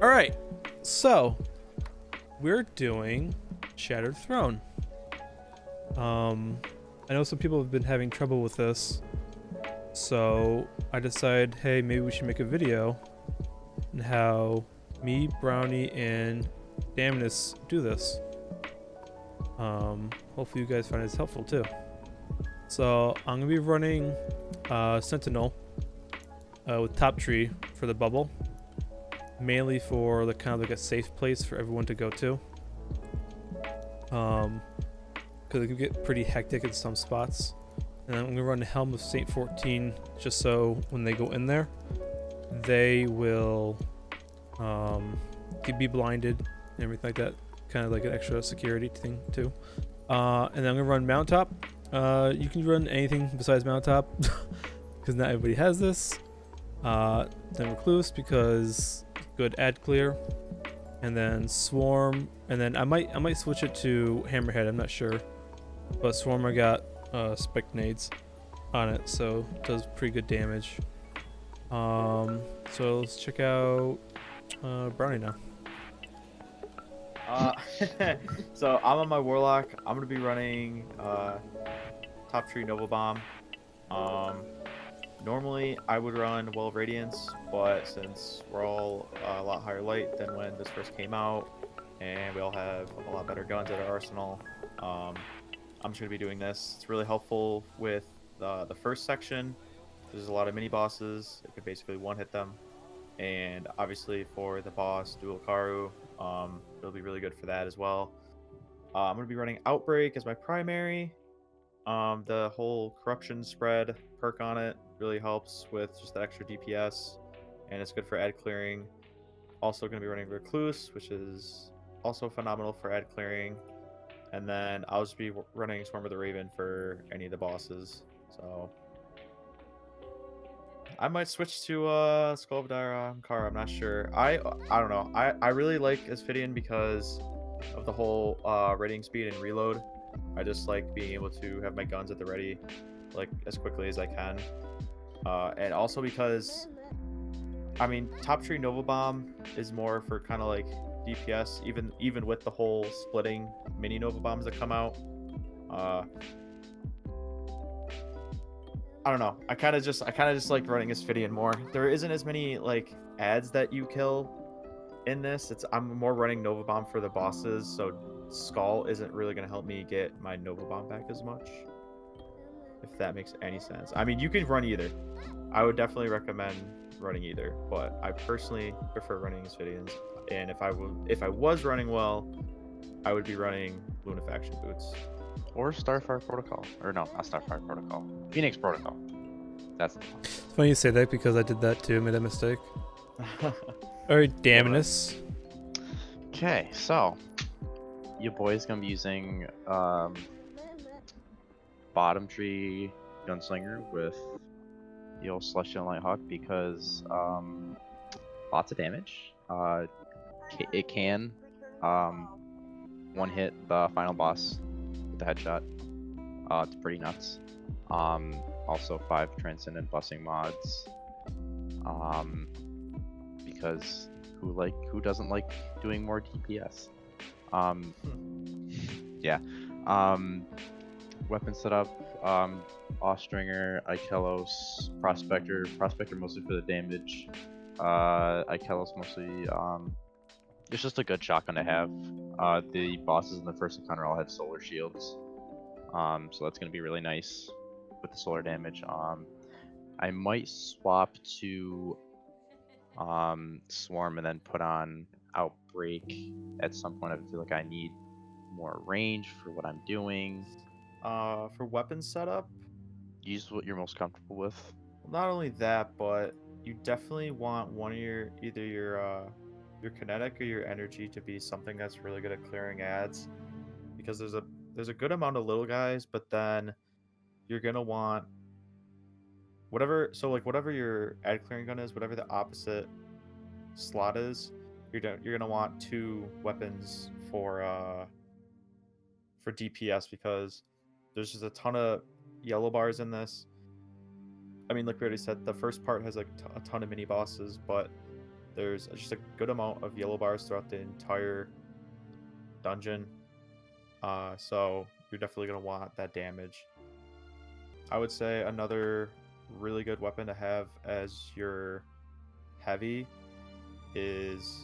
All right, so we're doing Shattered Throne. I know some people have been having trouble with this, so I decided, hey, maybe we should make a video on how me, Brownie, and Daminus do this. Hopefully you guys find this helpful too. So I'm gonna be running Sentinel with Top Tree for the bubble, mainly for the kind of like a safe place for everyone to go to. Because it can get pretty hectic in some spots. And I'm gonna run the Helm of Saint 14 just so when they go in there, they will be blinded and everything like that. Kind of like an extra security thing too. And then I'm gonna run Mount Top. You can run anything besides Mount Top because not everybody has this. Then Recluse because good ad clear, and then Swarm, and then I might switch it to Hammerhead. I'm not sure, but Swarm I got spec nades on it, so it does pretty good damage. So let's check out Brownie now. So I'm on my Warlock. I'm gonna be running Top Tree Nova Bomb. Normally I would run Well of Radiance, but since we're all a lot higher light than when this first came out, and we all have a lot better guns at our arsenal, I'm just gonna be doing this. It's really helpful with the first section. There's a lot of mini bosses. It could basically one-hit them, and obviously for the boss Dual Karu, it'll be really good for that as well. I'm gonna be running Outbreak as my primary. The whole corruption spread perk on it really helps with just the extra DPS, and it's good for ad clearing. Also going to be running Recluse, which is also phenomenal for ad clearing. And then I'll just be running Swarm of the Raven for any of the bosses. So I might switch to Skull of KoR. I'm not sure. I don't know. I really like Asphidian because of the whole rating speed and reload. I just like being able to have my guns at the ready, like as quickly as I can, and also because, I mean, Top Tree Nova Bomb is more for kind of like DPS, even with the whole splitting mini Nova Bombs that come out. I don't know. I kind of just like running Asphidian more. There isn't as many like ads that you kill in this. I'm more running Nova Bomb for the bosses, so Skull isn't really going to help me get my Nova Bomb back as much, if that makes any sense. I mean, you could run either. I would definitely recommend running either, but I personally prefer running Asphidians. And if I was running well, I would be running Lunafaction boots. Or Starfire Protocol. Or no, not Starfire Protocol. Phoenix Protocol. That's the one. It's funny you say that because I did that too. Made that mistake. All right, Daminus. Okay, so your boy's gonna be using Bottom Tree Gunslinger with the old Celestial Nighthawk because lots of damage. It can one hit the final boss with the headshot. It's pretty nuts. Also 5 Transcendent Busing mods. Because who doesn't like doing more DPS? Yeah. Weapon setup, Offstringer, Ikelos, Prospector mostly for the damage. Ikelos mostly, it's just a good shotgun to have. The bosses in the first encounter all have solar shields. So that's gonna be really nice with the solar damage. I might swap to Swarm and then put on Outbreak at some point. I feel like I need more range for what I'm doing. For weapon setup, Use what you're most comfortable with. not only that, but you definitely want one of either your kinetic or your energy to be something that's really good at clearing ads, because there's a good amount of little guys, but then you're gonna want whatever. So like whatever your ad clearing gun is, whatever the opposite slot is, you're gonna want 2 weapons for DPS, because there's just a ton of yellow bars in this. I mean, like we already said, the first part has like a ton of mini bosses, but there's just a good amount of yellow bars throughout the entire dungeon. So you're definitely going to want that damage. I would say another really good weapon to have as your heavy is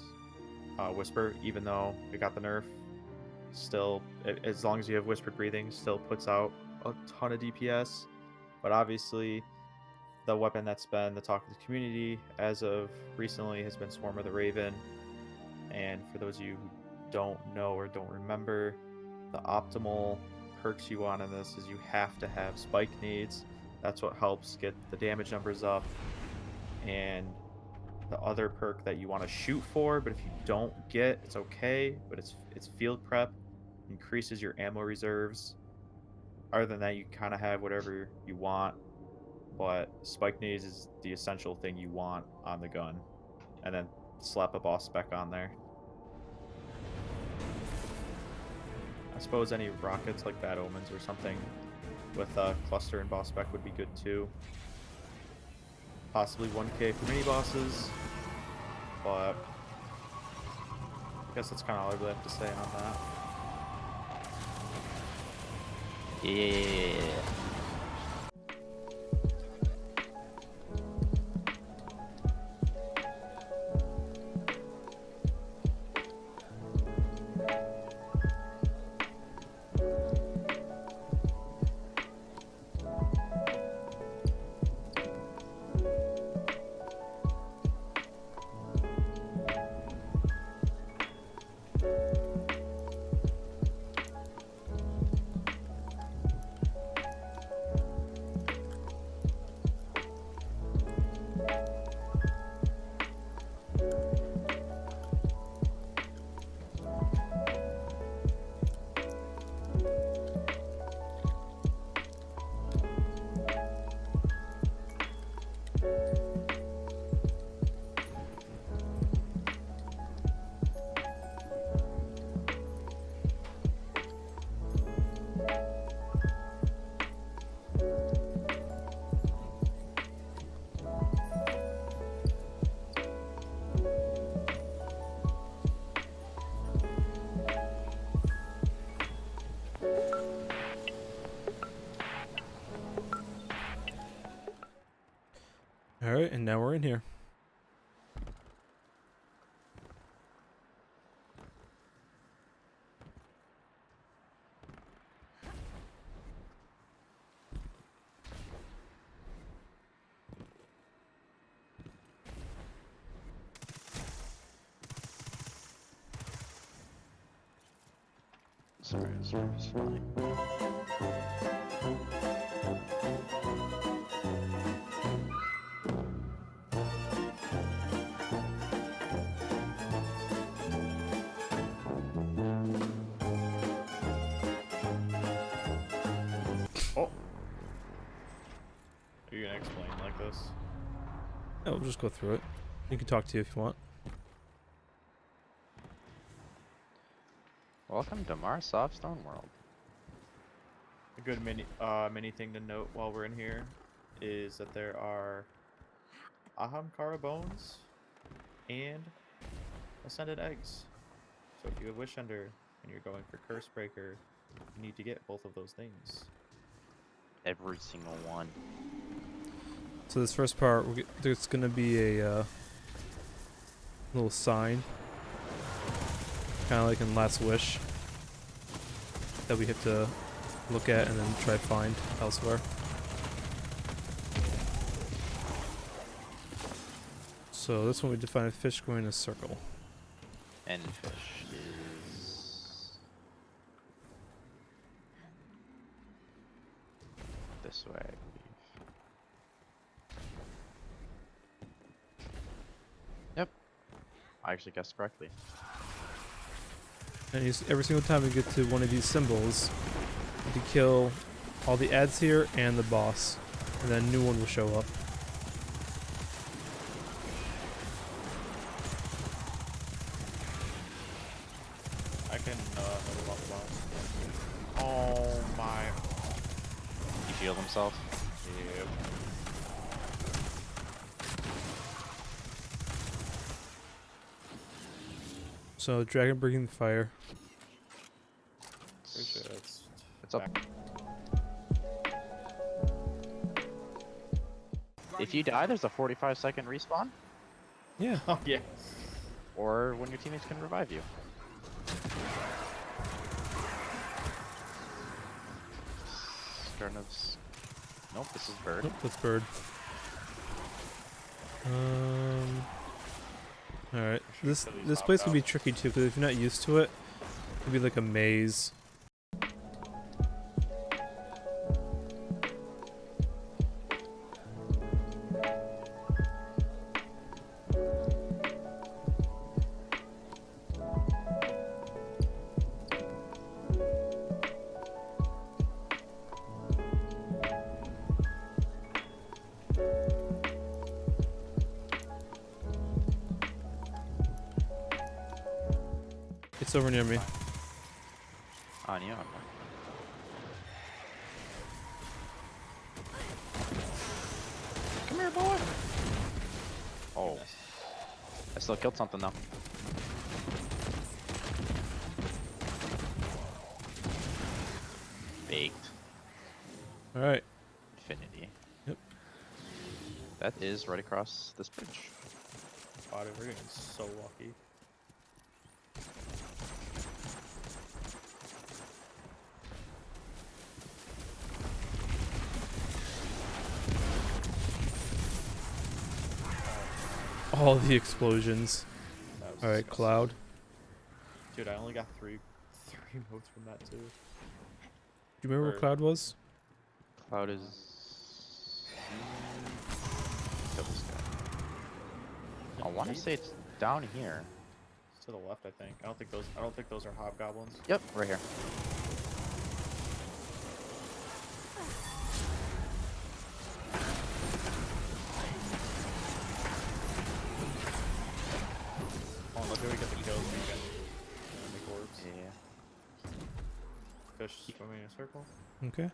Whisper, even though it got the nerf. Still, as long as you have Whispered Breathing, still puts out a ton of DPS. But obviously, the weapon that's been the talk of the community as of recently has been Swarm of the Raven. And for those of you who don't know or don't remember, the optimal perks you want in this is you have to have spike nades. That's what helps get the damage numbers up. And the other perk that you want to shoot for, but if you don't get, it's okay, but it's field prep, increases your ammo reserves. Other than that, you kind of have whatever you want, but spike nades is the essential thing you want on the gun, and then slap a boss spec on there. I suppose any rockets like Bad Omens or something with cluster and boss spec would be good too. Possibly 1k for mini bosses, but I guess that's kind of all I really have to say on that. Yeah. Alright, and now we're in here. Sorry, it's fine. Oh! Are you gonna explain like this? Yeah, we'll just go through it. You can talk to you if you want. Welcome to Marsoft Stone World. A good mini thing to note while we're in here is that there are Ahamkara bones and Ascended eggs. So if you have Wish Ender and you're going for Curse Breaker, you need to get both of those things. Every single one. So this first part, there's going to be a little sign, kind of like in Last Wish, that we have to look at and then try to find elsewhere. So this one we define a fish going in a circle. And fish is this way, I believe. Yep. I actually guessed correctly. And every single time we get to one of these symbols, we can kill all the ads here and the boss, and then a new one will show up. I can level up boss. Oh my. He healed himself. Yep. So dragon breathing fire. Pretty sure it's up. If you die, there's a 45-second respawn, Yeah. Oh yeah. or when your teammates can revive you. Nope, this is bird. Nope, that's bird. All right. This place can be tricky too, because if you're not used to it, it can be like a maze. It's over near me. On you. Come here, boy. Oh. I still killed something though. Baked. All right. Infinity. Yep. That is right across this bridge. God, we're getting so lucky. All the explosions. That was All right, disgusting. cloud. Dude, I only got three motes from that too. Do you remember Or- what cloud was? Cloud is. Kill this guy. I want to say it's down here. It's to the left, I think. I don't think those are hobgoblins. Yep, right here. Oh, look, we get the kills. We can make orbs. Yeah. Fish swimming in a circle. Okay.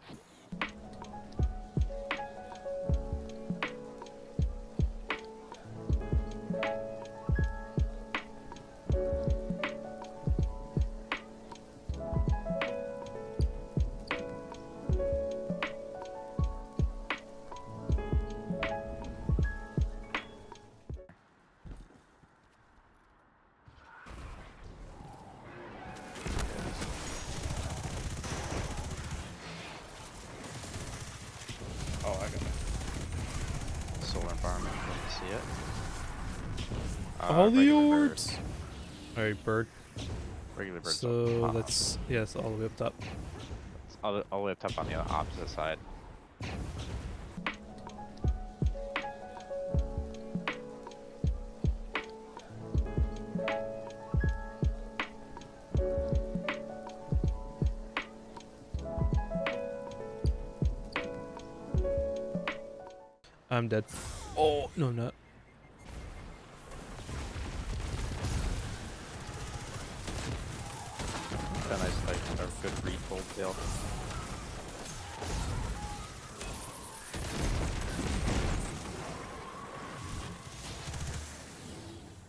Oh, I got it. Solar environment. Didn't see it. All the Regular bird. orbs. All right, bird. Regular birds. So that's yes, all the way up top. all the way up top on the opposite side. I'm dead. Oh no, I'm not. A nice, like, a good refold tail.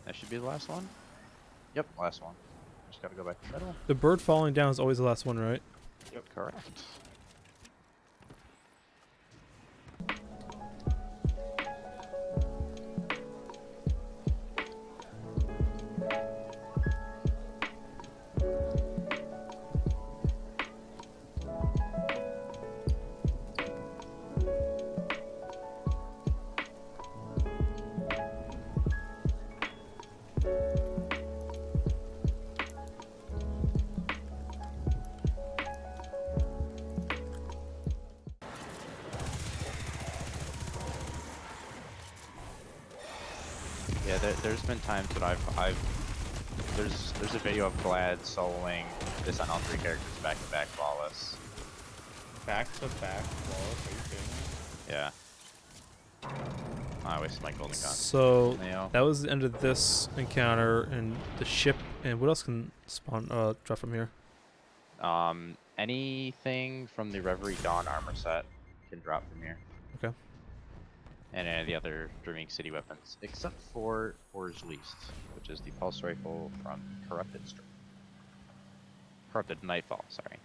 That should be the last one. Yep, last one. Just gotta go back to the middle. The bird falling down is always the last one, right? Yep, correct. Yeah, there's been times that there's a video of Glad soloing this on all three characters back to back flawless. Back to back flawless. Are you kidding me? Yeah. I wasted my golden gun. So Neo. that was the end of this encounter and the ship. And what else can spawn? Drop from here. Anything from the Reverie Dawn armor set can drop from here. Okay. and any of the other Dreaming City weapons, except for KoR's least, which is the pulse rifle from Corrupted Nightfall. Sorry.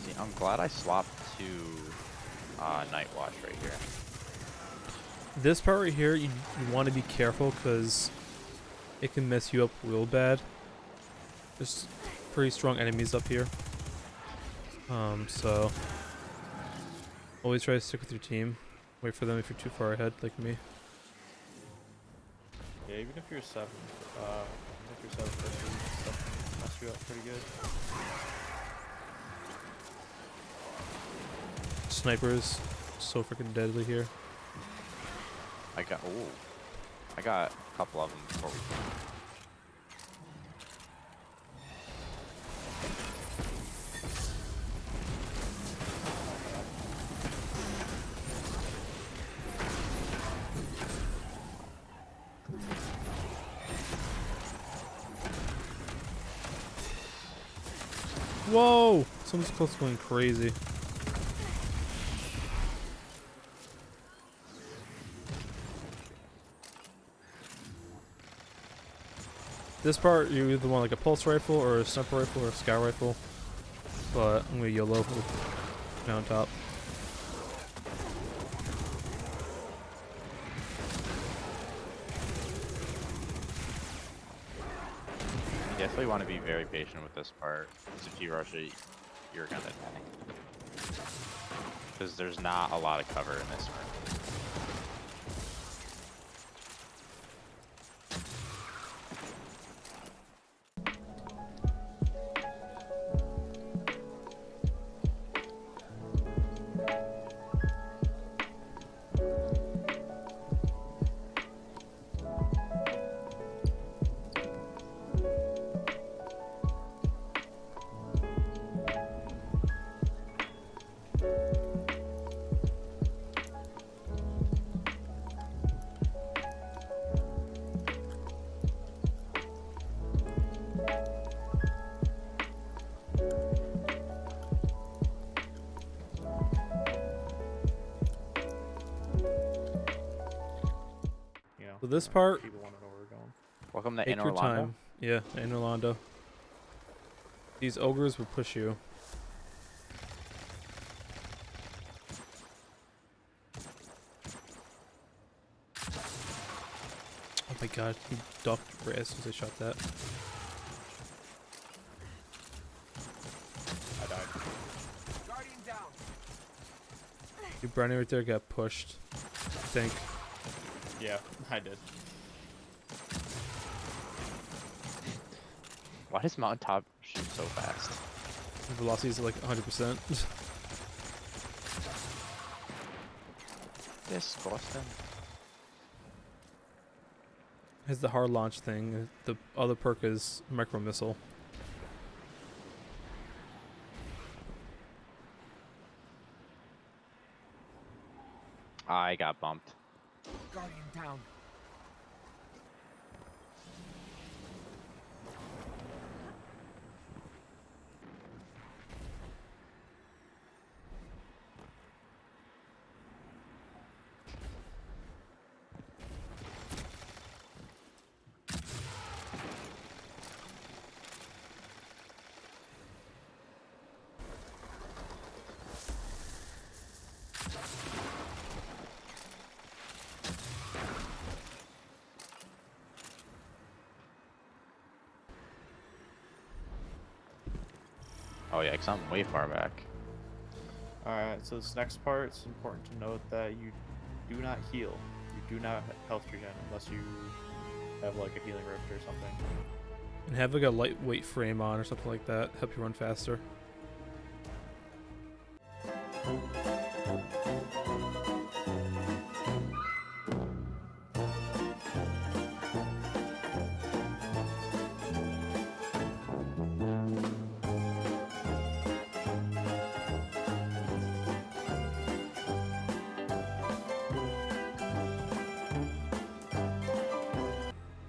See, I'm glad I swapped to Night Watch right here. This part right here, you want to be careful because it can mess you up real bad. There's pretty strong enemies up here. So always try to stick with your team. Wait for them if you're too far ahead, like me. Yeah, even if you're 7, stuff mess you up pretty good. Snipers, so freaking deadly here. I got a couple of them before we came. Whoa! Someone's close to going crazy. This part, you either want like a pulse rifle or a sniper rifle or a scout rifle. But I'm gonna YOLO with mount top. You definitely want to be very patient with this part, because if you rush it, you're gonna die. Because there's not a lot of cover in this room. So this part, People want to know where we're going. Welcome to take Anor your Londo. time. Yeah, in Orlando. These ogres will push you. Oh my god, he ducked right as soon as I shot that. I died. Guardian down. Your brownie right there got pushed. I think. Yeah, I did. Why does Mountain Top shoot so fast? Velocity's like 100%. Disgusting. Has the hard launch thing. The other perk is micro missile. I got bumped. Guardian down. Oh yeah, because I'm way far back. Alright, so this next part, it's important to note that you do not heal. You do not health regen unless you have like a healing rift or something. And have like a lightweight frame on or something like that. Help you run faster.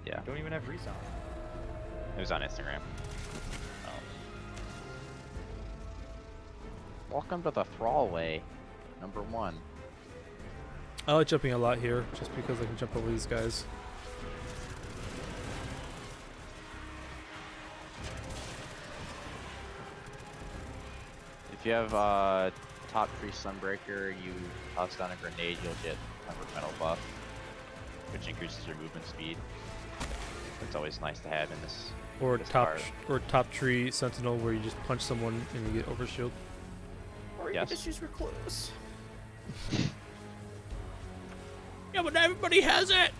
Yeah, Don't even have resound. it was on Instagram. Welcome to the Thrallway, #1. I like jumping a lot here, just because I can jump over these guys. If you have top tree Sunbreaker, you toss down a grenade, you'll get a metal buff, which increases your movement speed. It's always nice to have in this. Or this top part. or top tree sentinel, where you just punch someone and you get overshield. Or you Yes. can just use recluse. Yeah, but everybody has it.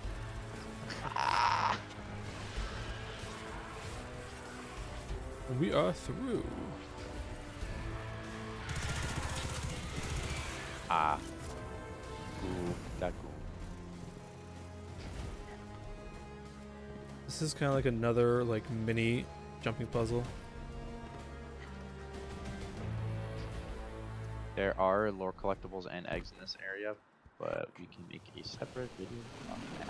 We are through. Ah. Cool. That cool. This is kind of like another like mini jumping puzzle. There are lore collectibles and eggs in this area, but we can make a separate video on that.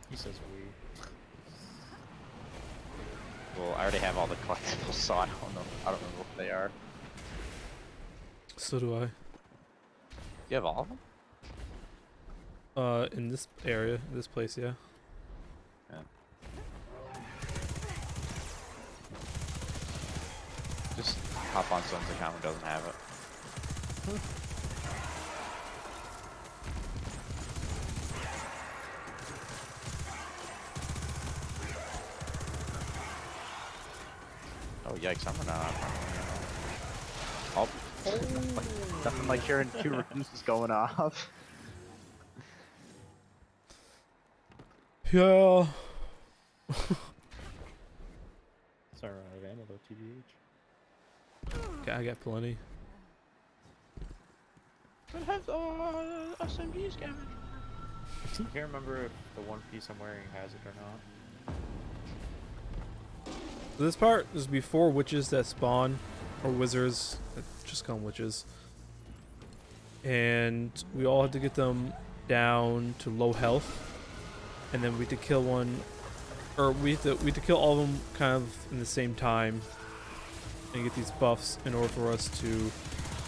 He says we. Well, I already have all the collectibles, so I don't know what they are. So do I. You have all of them? In this area, this place, yeah. Yeah. Just hop on someone's account who doesn't have it. Oh yikes, I'm running out of ammo. Oh, nothing like hearing 2 reduces going off. Yeah. Sorry, out of ammo though, TBH. I got plenty. It has SMG scavenger. I can't remember if the one piece I'm wearing has it or not. This part is before witches that spawn, or wizards. Just call them witches. And we all had to get them down to low health, and then we had to kill one, or we had to kill all of them kind of in the same time, and get these buffs in order for us to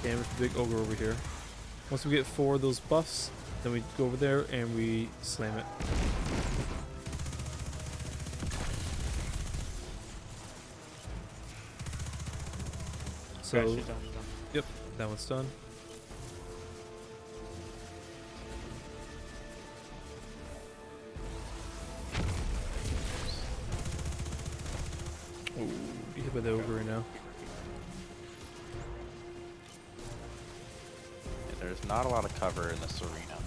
damage the big ogre over here. Once we get 4 of those buffs, then we go over there and we slam it. So, Okay, she's done, she's done. yep, that one's done. Oh, get hit by the ogre right now. Yeah, there's not a lot of cover in this arena.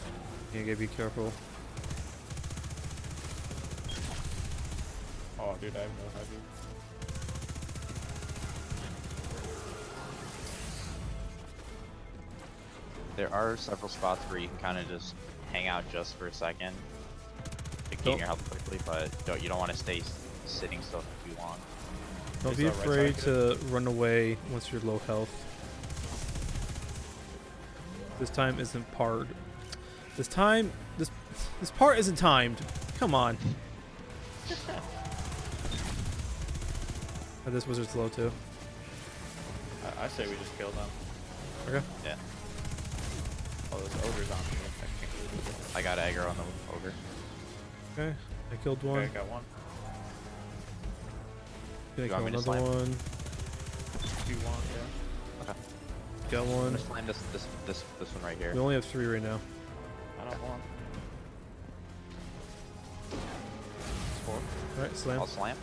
You gotta be careful. Oh, dude, I have no heavy. There are several spots where you can kind of just hang out just for a second to gain Don't- your health quickly, but you don't want to stay sitting still for too long. Don't Is be that right afraid side to run away once you're low health. This time isn't part. This part isn't timed. Come on. Oh, this wizard's low too. I say we just kill them. Okay. Yeah, Oh, there's ogres on me. I can't really do that. I got aggro on the ogre. Okay. I killed one. Okay, I got one. Gonna You want kill me to another slam? one. Do you want? Yeah. Got I'm one. gonna slam this one right here. We only have 3 right now. I don't want. It's 4. Alright, slam. I'll slam.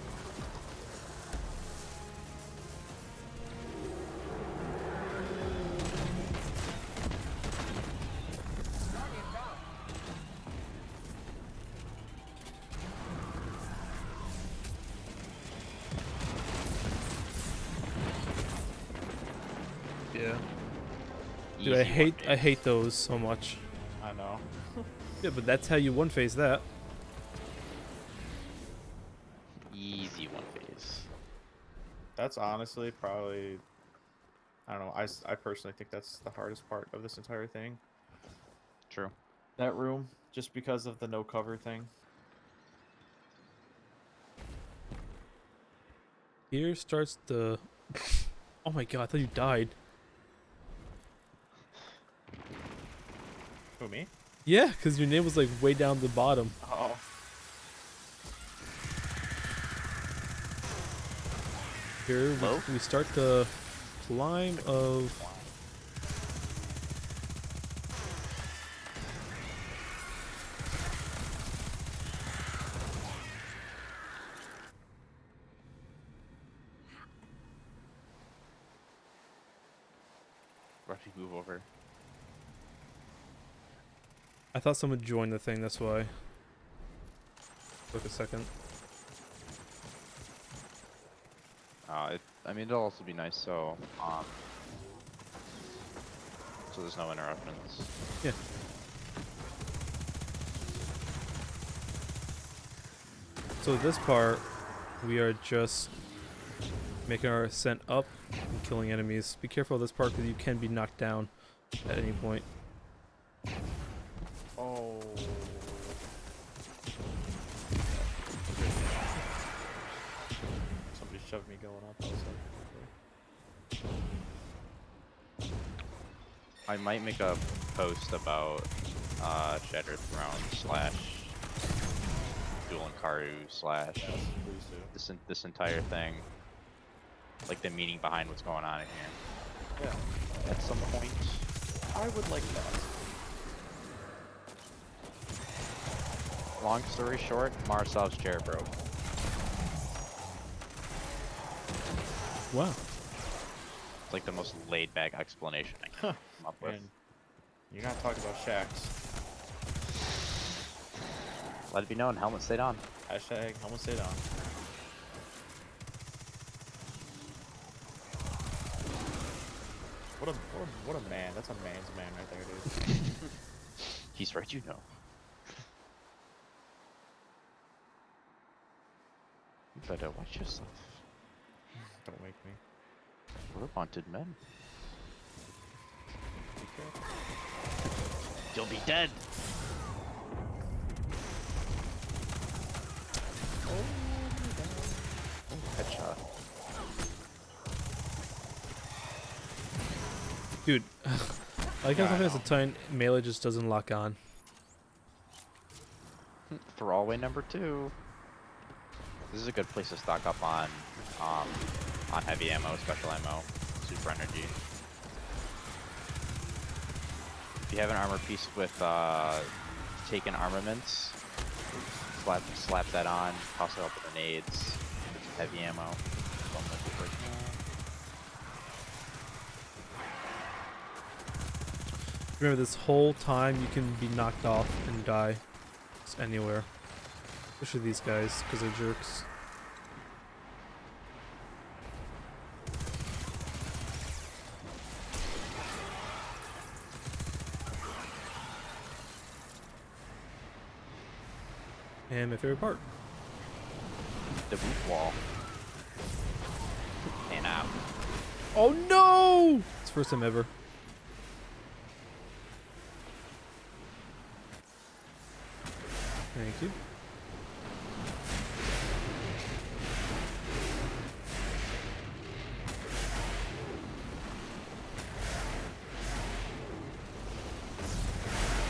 Yeah. Easy Dude, I one hate phase. those so much. I know. Yeah, but that's how you one phase that. Easy one phase. That's honestly probably. I don't know. I personally think that's the hardest part of this entire thing. True. That room, just because of the no cover thing. Here starts the. Oh my god! I thought you died. Who, me? Yeah, because your name was like way down the bottom. Oh. Here Hello? we start the climb of. Ruffy, move over. I thought someone joined the thing. That's why. Took a second. I mean, it'll also be nice so so there's no interruptions. Yeah. So this part, we are just making our ascent up and killing enemies. Be careful of this part because you can be knocked down at any point. Oh. Somebody shoved me going up. I was like, okay. I might make a post about Shattered Throne / Duel and Karu / Yes, please do. this entire thing, like the meaning behind what's going on in here. Yeah. At some point, I would like that. long story short, Marsov's chair broke. Wow. It's like the most laid back explanation I can come up with. And you're not talking about shacks. Let it be known, helmet stayed on. Hashtag helmet stayed on. What a man. That's a man's man right there, dude. He's right, you know. You better watch yourself. Don't wake me. We're wanted men. Be careful. You'll be dead. Oh, headshot. Dude, I like how Yeah, I sometimes know. the time melee just doesn't lock on. Throwaway number 2. This is a good place to stock up on heavy ammo, special ammo, super energy. If you have an armor piece with taken armaments, slap that on, toss it up with grenades, get some heavy ammo. Don't let it break. Remember, this whole time you can be knocked off and die. Just anywhere. Especially these guys, because they're jerks. And my favorite part. The boot wall. And out. Oh no! It's the first time ever. Thank you.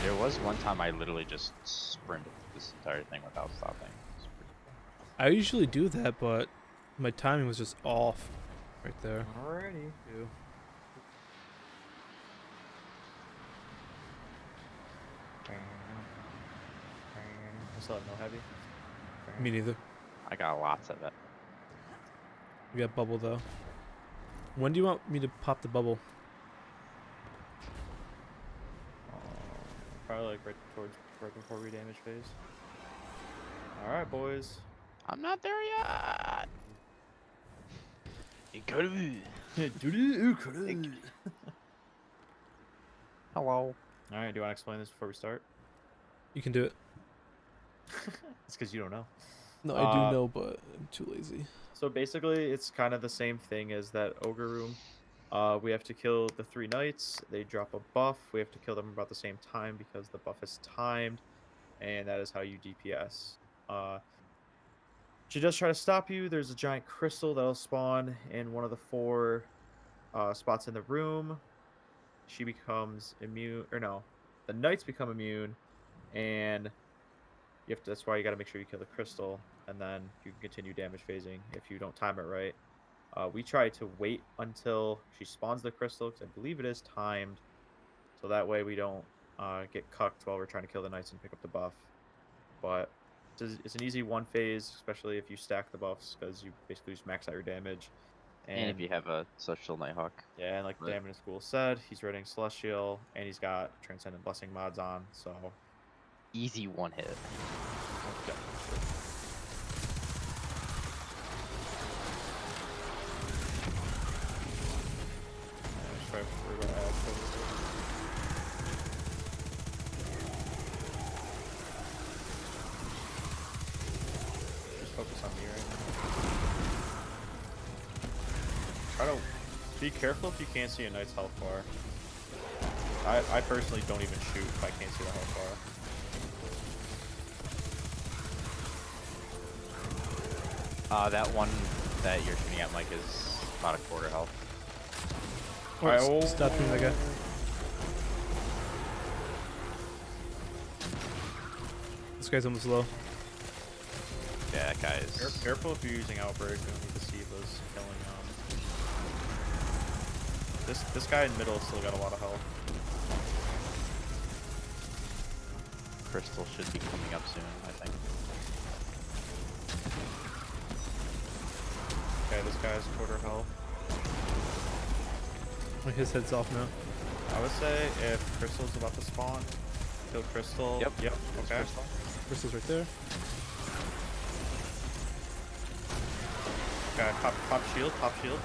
There was one time I literally just sprinted this entire thing without stopping. It's pretty cool. I usually do that, but my timing was just off right there. Alrighty. Ew. I still have no heavy. Me neither. I got lots of it. We got bubble though. When do you want me to pop the bubble? Probably like right before redamage phase. Alright, boys. I'm not there yet. It could be. Hello. Alright, do you want to explain this before we start? You can do it. It's because you don't know. No, I do know, but I'm too lazy. So basically, it's kind of the same thing as that ogre room. We have to kill the 3 knights. They drop a buff. We have to kill them about the same time because the buff is timed, and that is how you DPS. She does try to stop you. There's a giant crystal that'll spawn in one of the 4 spots in the room. She becomes immune, or no, the knights become immune, and you have to, that's why you got to make sure you kill the crystal, and then you can continue damage phasing if you don't time it right. We try to wait until she spawns the crystal, because I believe it is timed, so that way we don't get cucked while we're trying to kill the knights and pick up the buff. But it's an easy 1 phase, especially if you stack the buffs, because you basically just max out your damage. And if you have a Celestial Nighthawk. Yeah, and like Right. DaminusGhool said, he's running Celestial, and he's got Transcendent Blessing mods on, so... Easy 1 hit. Okay. Just focus on me right now. Try to be careful if you can't see a knight's health bar. I personally don't even shoot if I can't see the health bar. That one that you're shooting at, Mike, is about a quarter health. Alright, stop shooting that guy. This guy's almost low. Yeah, that guy is. Careful if you're using Outbreak. We don't need to see those killing. This guy in the middle still got a lot of health. Crystal should be coming up soon, I think. Okay, this guy's quarter health. His head's off now. I would say if Crystal's about to spawn, kill Crystal. Yep. Okay. Crystal's right there. Okay, pop shield, pop shield.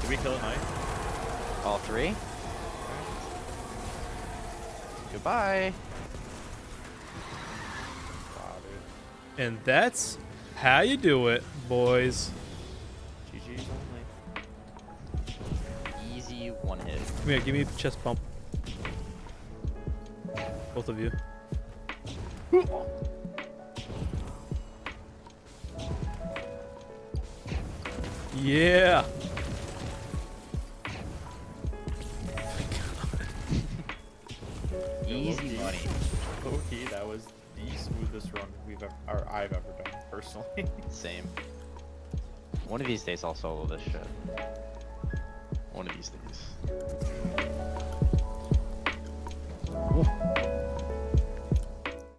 Did we kill a knight? All 3? Goodbye. Wow, dude. And that's how you do it, boys. GG's only. Easy 1 hit. Come here, give me a chest bump. Both of you. Yeah. Easy money. Low-key, that was the smoothest run I've ever done, personally. Same. One of these days I'll solo this shit. One of these days. Whoa.